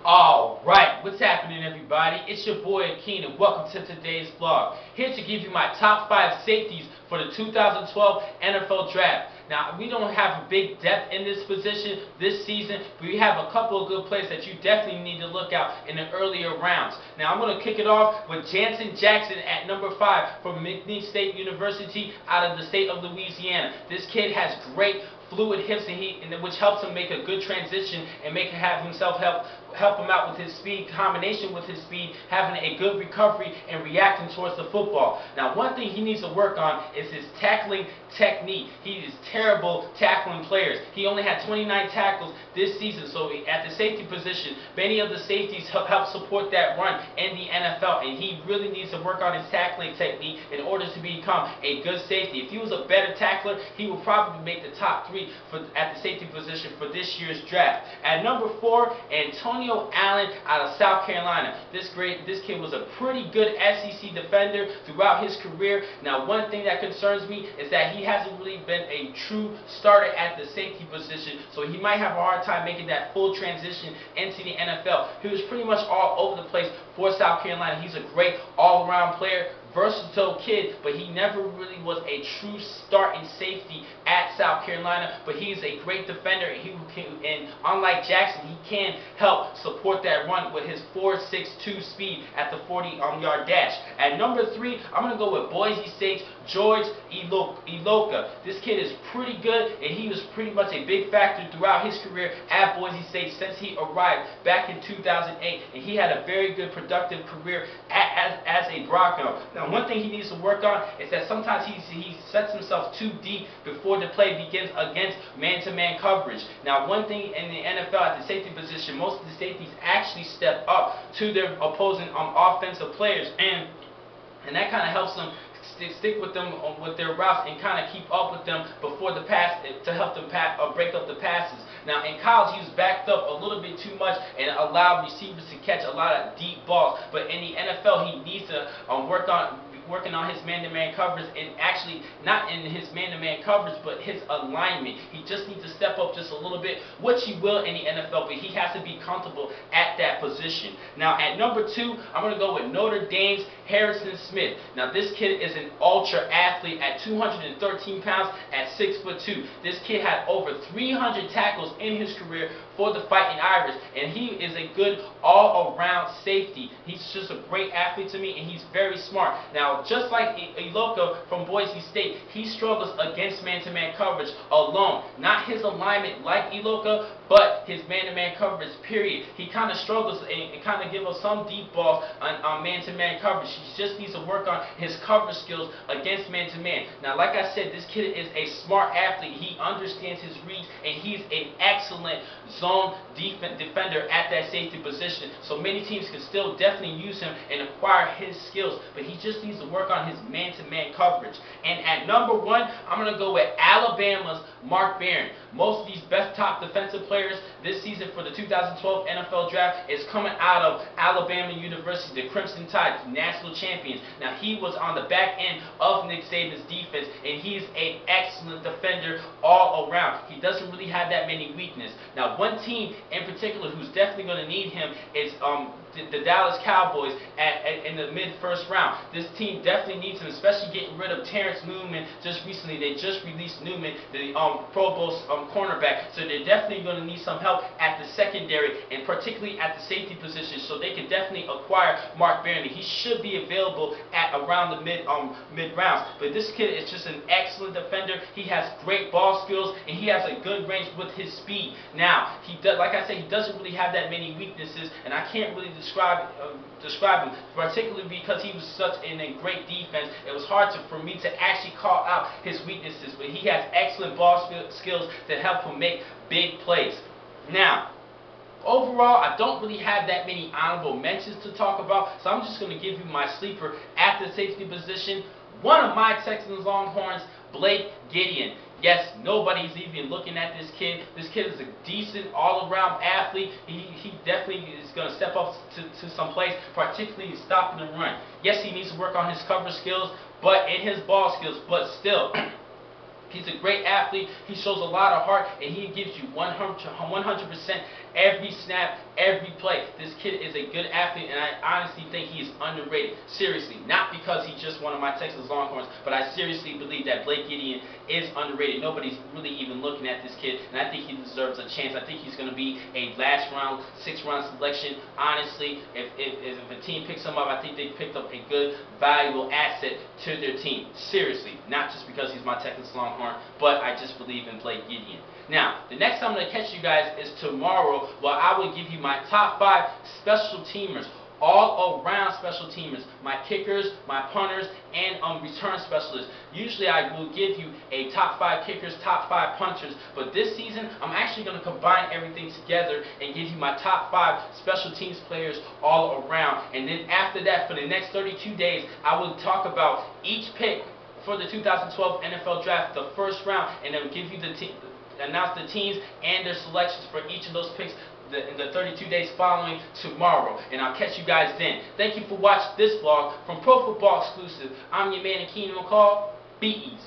Alright, what's happening everybody? It's your boy Akeen and welcome to today's vlog. Here to give you my top 5 safeties for the 2012 NFL Draft. Now, we don't have a big depth in this position this season, but we have a couple of good players that you definitely need to look out in the earlier rounds. Now, I'm going to kick it off with Jansen Jackson at number 5 from McNeese State University out of the state of Louisiana. This kid has great fluid hips which helps him make a good transition and have himself help him out with his speed, combination with his speed, having a good recovery and reacting towards the football. Now, one thing he needs to work on is his tackling technique. He is terrible tackling players. He only had 29 tackles this season, so at the safety position, many of the safeties help support that run in the NFL, and he really needs to work on his tackling technique in order to become a good safety. If he was a better tackler, he would probably make the top 3 at the safety position for this year's draft. At number 4, Antonio Allen out of South Carolina. This kid was a pretty good SEC defender throughout his career. Now, one thing that concerns me is that he hasn't really been a true starter at the safety position, so he might have a hard time making that full transition into the NFL. He was pretty much all over the place for South Carolina. He's a great all-around player, versatile kid, but he never really was a true starting safety at South Carolina. But he's a great defender, and unlike Jackson, he can help support that run with his 4.62 speed at the 40-yard dash. At number 3, I'm going to go with Boise State's George Iloka. This kid is pretty good, and he was pretty much a big factor throughout his career at Boise State since he arrived back in 2008, and he had a very good productive career as a Bronco. Now, one thing he needs to work on is that sometimes he sets himself too deep before the play begins against man-to-man coverage. Now, one thing in the NFL at the safety position, most of the safeties actually step up to their opposing offensive players, and that kind of helps them stick with them with their routes and kind of keep up with them before the pass to help them break up the passes. Now, in college, he was backed up a little bit too much and allowed receivers to catch a lot of deep balls. But in the NFL, he needs to working on his man-to-man coverage, and actually not in his man-to-man coverage, but his alignment. He just needs to step up just a little bit, which he will in the NFL, but he has to be comfortable at that position. Now, at number 2, I'm going to go with Notre Dame's Harrison Smith. Now, this kid is an ultra athlete at 213 pounds at 6'2". This kid had over 300 tackles in his career for the Fighting Irish, and he is a good all-around safety. He's just a great athlete to me, and he's very smart. Now, just like Iloka from Boise State, he struggles against man-to-man coverage alone. Not his alignment like Iloka, but his man-to-man coverage, period. He kind of struggles and kind of gives us some deep balls on man-to-man coverage. He just needs to work on his coverage skills against man-to-man. Now, like I said, this kid is a smart athlete. He understands his reads, and he's an excellent zone defender at that safety position. So many teams can still definitely use him and acquire his skills, but he just needs to work on his man-to-man coverage. And at number 1, I'm going to go with Alabama's Mark Barron. Most of these best top defensive players this season for the 2012 NFL Draft is coming out of Alabama University, the Crimson Tide, national champions. Now, he was on the back end of Nick Saban's defense, and he's an excellent defender all around. He doesn't really have that many weaknesses. Now, one team in particular who's definitely going to need him is the Dallas Cowboys in the mid-first round. This team definitely needs him, especially getting rid of Terrence Newman just recently. They just released Newman, the Pro Bowl cornerback, so they're definitely going to need some help at the secondary and particularly at the safety position, so they can definitely acquire Mark Barron. He should be available at around the mid-rounds. But this kid is just an excellent defender. He has great ball skills, and he has a good range with his speed. Now, like I said, he doesn't really have that many weaknesses, and I can't really describe him, particularly because he was such in a great defense. It was hard for me to actually call out his weaknesses, but he has excellent ball skills that help him make big plays. Now, overall, I don't really have that many honorable mentions to talk about, so I'm just going to give you my sleeper at the safety position. One of my Texans Longhorns, Blake Gideon. Yes, nobody's even looking at this kid. This kid is a decent all-around athlete. He definitely is going to step up to some place, particularly stopping the run. Yes, he needs to work on his cover skills, but in his ball skills, but still, He's a great athlete. He shows a lot of heart, and he gives you 100% every snap, every play. This kid is a good athlete, and I honestly think he is underrated. Seriously, not because he's just one of my Texas Longhorns, but I seriously believe that Blake Gideon is underrated. Nobody's really even looking at this kid, and I think he deserves a chance. I think he's going to be a last round, 6th round selection. Honestly, if a team picks him up, I think they picked up a good, valuable asset to their team. Seriously, not just because he's my Texas Longhorn, but I just believe in Blake Gideon. Now, the next time I'm going to catch you guys is tomorrow, where I will give you my top 5 special teamers, all around special teamers, my kickers, my punters, and return specialists. Usually I will give you a top 5 kickers, top 5 punters, but this season I'm actually going to combine everything together and give you my top 5 special teams players all around. And then after that, for the next 32 days, I will talk about each pick for the 2012 NFL Draft, the first round, and then give you announce the teams and their selections for each of those picks in the 32 days following tomorrow. And I'll catch you guys then. Thank you for watching this vlog from Pro Football Exclusive. I'm your man, Keenan McCall. Be easy.